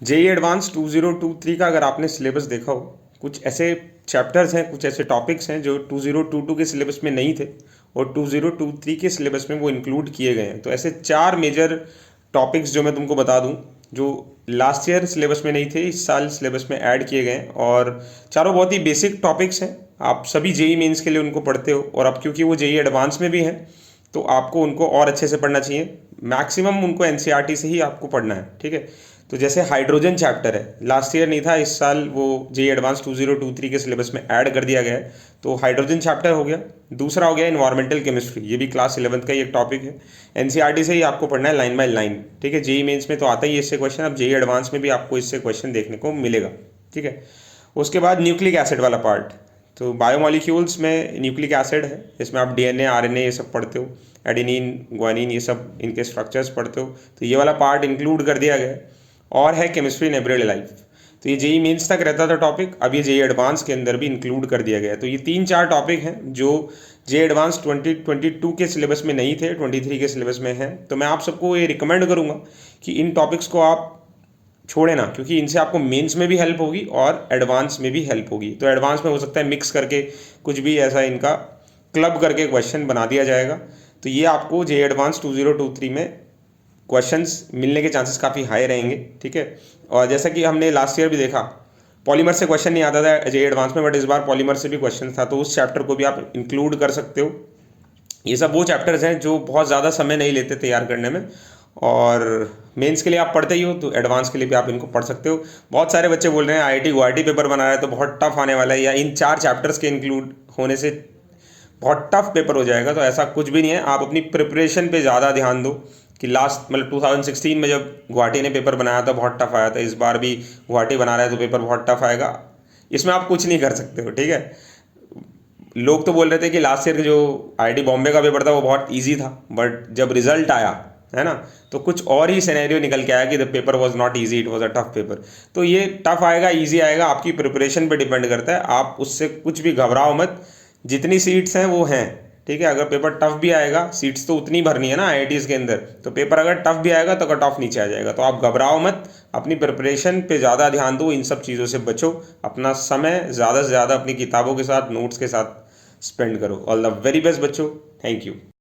JEE advance 2023 का अगर आपने सिलेबस देखा हो, कुछ ऐसे चैप्टर्स हैं, कुछ ऐसे टॉपिक्स हैं जो 2022 के सिलेबस में नहीं थे और 2023 के सिलेबस में वो इंक्लूड किए गए हैं। तो ऐसे 4 मेजर टॉपिक्स जो मैं तुमको बता दूं, जो लास्ट ईयर सिलेबस में नहीं थे, इस साल सिलेबस में ऐड किए गए हैं और चारों बहुत ही बेसिक टॉपिक्स हैं। आप सभी जेई मेंस के लिए उनको पढ़ते हो और अब क्योंकि वो जेई एडवांस में भी हैं तो आपको उनको और अच्छे से पढ़ना चाहिए। मैक्सिमम उनको एनसीईआरटी से ही आपको पढ़ना है, ठीक है। तो जैसे हाइड्रोजन चैप्टर है, लास्ट ईयर नहीं था, इस साल वो जेई एडवांस 2023 के सिलेबस में ऐड कर दिया गया है। तो हाइड्रोजन चैप्टर हो गया। दूसरा हो गया इन्वायरमेंटल केमिस्ट्री, ये भी क्लास 11th का ही एक टॉपिक है। एनसीईआरटी से ही आपको पढ़ना है लाइन बाय लाइन, ठीक है। जेई मेंस में तो आता ही है इससे क्वेश्चन, अब जेई एडवांस में भी आपको इससे क्वेश्चन देखने को मिलेगा, ठीक है। उसके बाद न्यूक्लिक एसिड वाला पार्ट, तो बायोमोलिक्यूल्स में न्यूक्लिक एसिड है, इसमें आप डीएनए आरएनए ये सब पढ़ते हो, एडेनिन ग्वानिन ये सब इनके स्ट्रक्चर्स पढ़ते हो, तो ये वाला पार्ट इंक्लूड कर दिया गया है। और है केमिस्ट्री इन एवरीडे लाइफ, तो ये जेई मेंस तक रहता था टॉपिक, अब ये जेई एडवांस के अंदर भी इंक्लूड कर दिया गया है। तो ये 3-4 टॉपिक हैं जो जेई एडवांस 2022 के सिलेबस में नहीं थे, 23 के सिलेबस में हैं। तो मैं आप सबको ये रिकमेंड करूँगा कि इन टॉपिक्स को आप छोड़े ना, क्योंकि इनसे आपको मेंस में भी हेल्प होगी और एडवांस में भी हेल्प होगी। तो एडवांस में हो सकता है मिक्स करके कुछ भी ऐसा इनका क्लब करके क्वेश्चन बना दिया जाएगा। तो ये आपको जेई एडवांस 2023 में क्वेश्चंस मिलने के चांसेस काफ़ी हाई रहेंगे, ठीक है। और जैसा कि हमने लास्ट ईयर भी देखा, पॉलीमर से क्वेश्चन नहीं आता था जेई एडवांस में, बट इस बार पॉलीमर से भी क्वेश्चन था, तो उस चैप्टर को भी आप इंक्लूड कर सकते हो। ये सब वो चैप्टर्स हैं जो बहुत ज़्यादा समय नहीं लेते तैयार करने में, और मेंस के लिए आप पढ़ते ही हो तो एडवांस के लिए भी आप इनको पढ़ सकते हो। बहुत सारे बच्चे बोल रहे हैं आईआईटी गुवाहाटी पेपर बना रहा है तो बहुत टफ आने वाला है, या इन 4 चैप्टर्स के इंक्लूड होने से बहुत टफ पेपर हो जाएगा। तो ऐसा कुछ भी नहीं है, आप अपनी प्रिपरेशन पे ज़्यादा ध्यान दो कि लास्ट मतलब 2016 में जब गुवाहाटी ने पेपर बनाया था बहुत टफ आया था, इस बार भी गुवाहाटी बना रहा है तो पेपर बहुत टफ आएगा। इसमें आप कुछ नहीं कर सकते हो, ठीक है। लोग तो बोल रहे थे कि लास्ट ईयर जो आईआईटी बॉम्बे का पेपर था वो बहुत इजी था, बट जब रिजल्ट आया है ना, तो कुछ और ही सिनेरियो निकल के आया कि the paper was not easy, it was a tough paper. तो ये टफ आएगा इजी आएगा आपकी प्रिपरेशन पे डिपेंड करता है, आप उससे कुछ भी घबराओ मत। जितनी सीट्स हैं वो हैं, ठीक है। अगर पेपर टफ भी आएगा, सीट्स तो उतनी भरनी है ना आईआईटीज के अंदर, तो पेपर अगर टफ भी आएगा तो कट ऑफ नीचे आ जाएगा। तो आप घबराओ मत, अपनी प्रिपरेशन पे ज़्यादा ध्यान दो, इन सब चीज़ों से बचो, अपना समय ज़्यादा से ज़्यादा अपनी किताबों के साथ नोट्स के साथ स्पेंड करो। ऑल द वेरी बेस्ट बच्चों, थैंक यू।